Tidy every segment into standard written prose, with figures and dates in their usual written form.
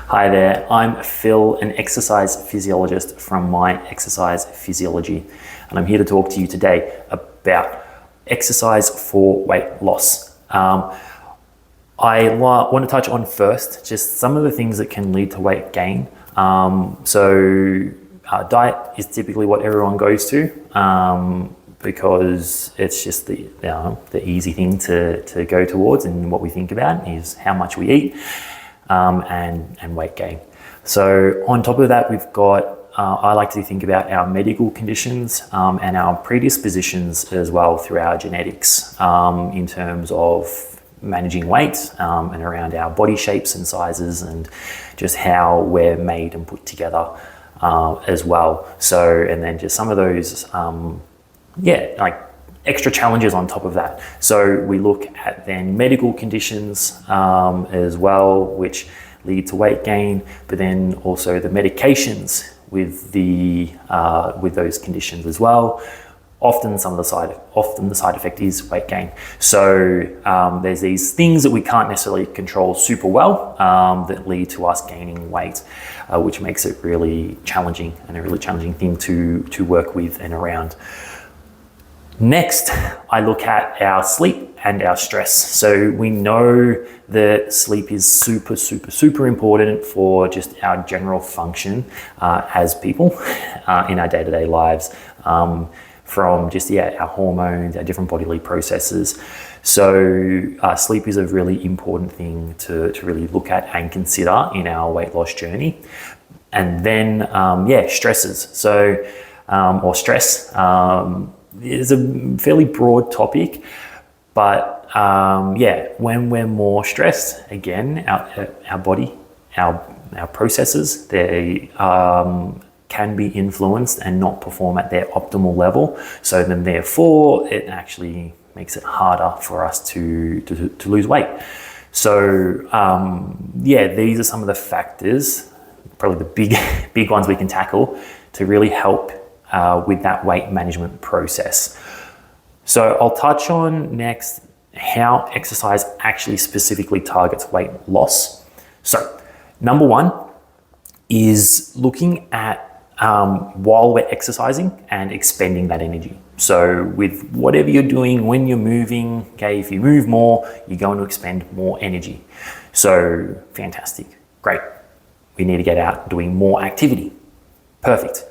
Hi there, I'm Phil, an exercise physiologist from My Exercise Physiology, and I'm here to talk to you today about exercise for weight loss. I want to touch on first just some of the things that can lead to weight gain. Diet is typically what everyone goes to because it's just the easy thing to go towards, and what we think about is how much we eat and weight gain. So on top of that, we've got I like to think about our medical conditions and our predispositions as well through our genetics in terms of managing weight and around our body shapes and sizes and just how we're made and put together as well. So, and then just some of those, like extra challenges on top of that. So we look at then medical conditions as well, which lead to weight gain, but then also the medications with those conditions as well. Often the side effect is weight gain. So there's these things that we can't necessarily control super well that lead to us gaining weight, which makes it really challenging and a really challenging thing to work with and around. Next, I look at our sleep and our stress. So we know that sleep is super important for just our general function as people in our day-to-day lives. From just our hormones, our different bodily processes. So sleep is a really important thing to really look at and consider in our weight loss journey. And then stresses. So or stress is a fairly broad topic, but when we're more stressed, again, our body, our processes, they can be influenced and not perform at their optimal level. So then therefore it actually makes it harder for us to lose weight. So these are some of the factors, probably the big ones we can tackle to really help with that weight management process. So I'll touch on next how exercise actually specifically targets weight loss. So number one is looking at while we're exercising and expending that energy. So with whatever you're doing, when you're moving, okay, if you move more, you're going to expend more energy. So fantastic, great. We need to get out doing more activity. Perfect.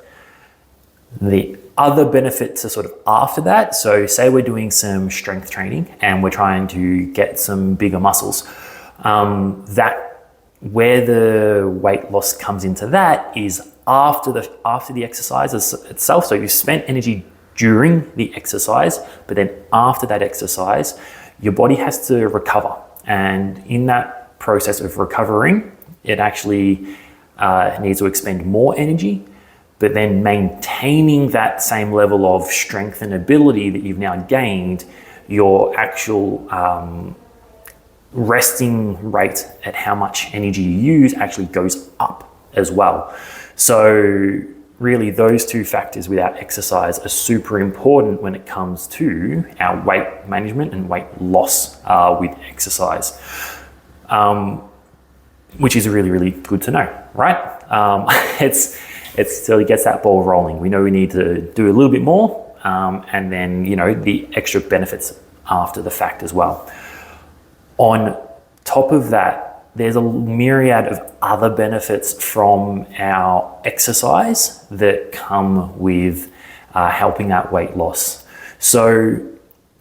The other benefit to sort of after that, so say we're doing some strength training and we're trying to get some bigger muscles, that where the weight loss comes into that is after the exercise itself. So you spent energy during the exercise, but then after that exercise, your body has to recover. And in that process of recovering, it actually needs to expend more energy, but then maintaining that same level of strength and ability that you've now gained, your actual resting rate at how much energy you use actually goes up as well. So really those two factors with our exercise are super important when it comes to our weight management and weight loss with exercise, which is really, really good to know, right? It really gets that ball rolling. We know we need to do a little bit more and then, the extra benefits after the fact as well. On top of that, there's a myriad of other benefits from our exercise that come with helping that weight loss. So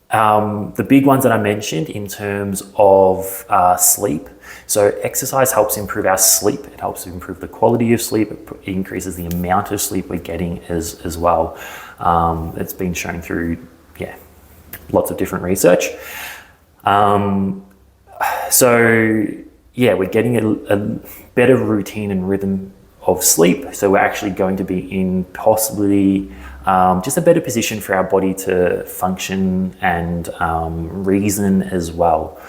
the big ones that I mentioned in terms of sleep. So exercise helps improve our sleep. It helps improve the quality of sleep. It increases the amount of sleep we're getting as well. It's been shown through lots of different research. We're getting a better routine and rhythm of sleep. So we're actually going to be in possibly just a better position for our body to function and reason as well.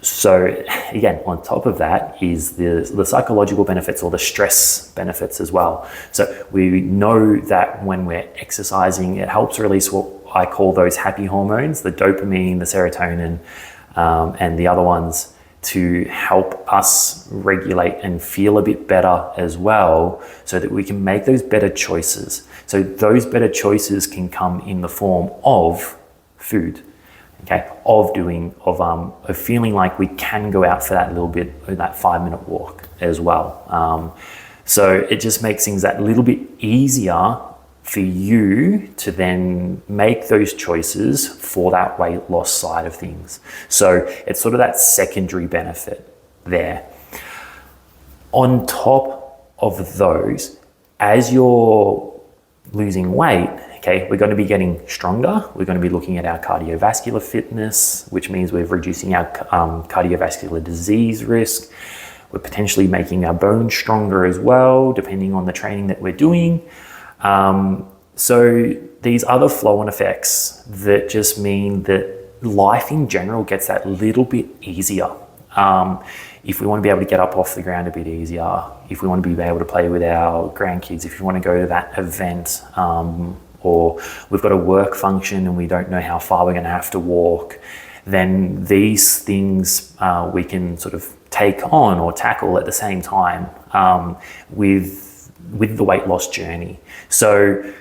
So again, on top of that is the psychological benefits or the stress benefits as well. So we know that when we're exercising, it helps release what I call those happy hormones, the dopamine, the serotonin, and the other ones to help us regulate and feel a bit better as well, so that we can make those better choices. So those better choices can come in the form of food, okay, of feeling like we can go out for that little bit, or that 5-minute walk as well. So it just makes things that little bit easier for you to then make those choices for that weight loss side of things. So it's sort of that secondary benefit there. On top of those, as you're losing weight, okay, we're going to be getting stronger. We're going to be looking at our cardiovascular fitness, which means we're reducing our cardiovascular disease risk. We're potentially making our bones stronger as well, depending on the training that we're doing. So these other flow-on effects that just mean that life in general gets that little bit easier. If we want to be able to get up off the ground a bit easier, if we want to be able to play with our grandkids, if you want to go to that event, or we've got a work function and we don't know how far we're going to have to walk, then these things we can sort of take on or tackle at the same time with the weight loss journey. So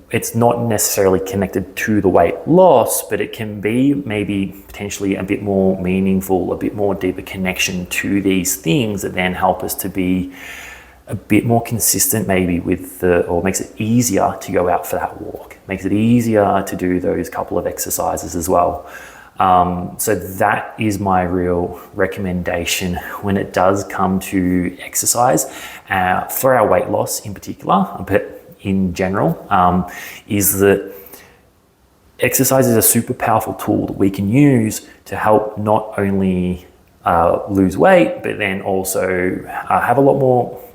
it's not necessarily connected to the weight loss, but it can be maybe potentially a bit more meaningful, a bit more deeper connection to these things that then help us to be a bit more consistent maybe or makes it easier to go out for that walk, makes it easier to do those couple of exercises as well. So that is my real recommendation when it does come to exercise for our weight loss in particular, but in general, is that exercise is a super powerful tool that we can use to help not only lose weight, but then also have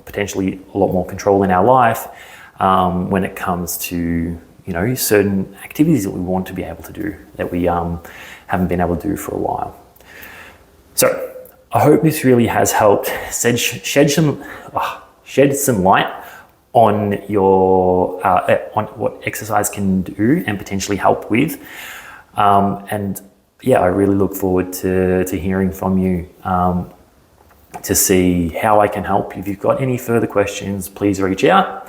potentially a lot more control in our life when it comes to certain activities that we want to be able to do that we haven't been able to do for a while. So I hope this really has helped shed some light on on what exercise can do and potentially help with. And yeah, I really look forward to hearing from you to see how I can help. If you've got any further questions, please reach out.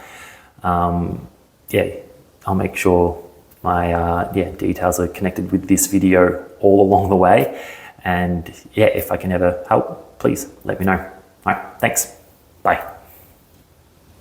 I'll make sure my details are connected with this video all along the way. And if I can ever help, please let me know. All right, thanks. Bye.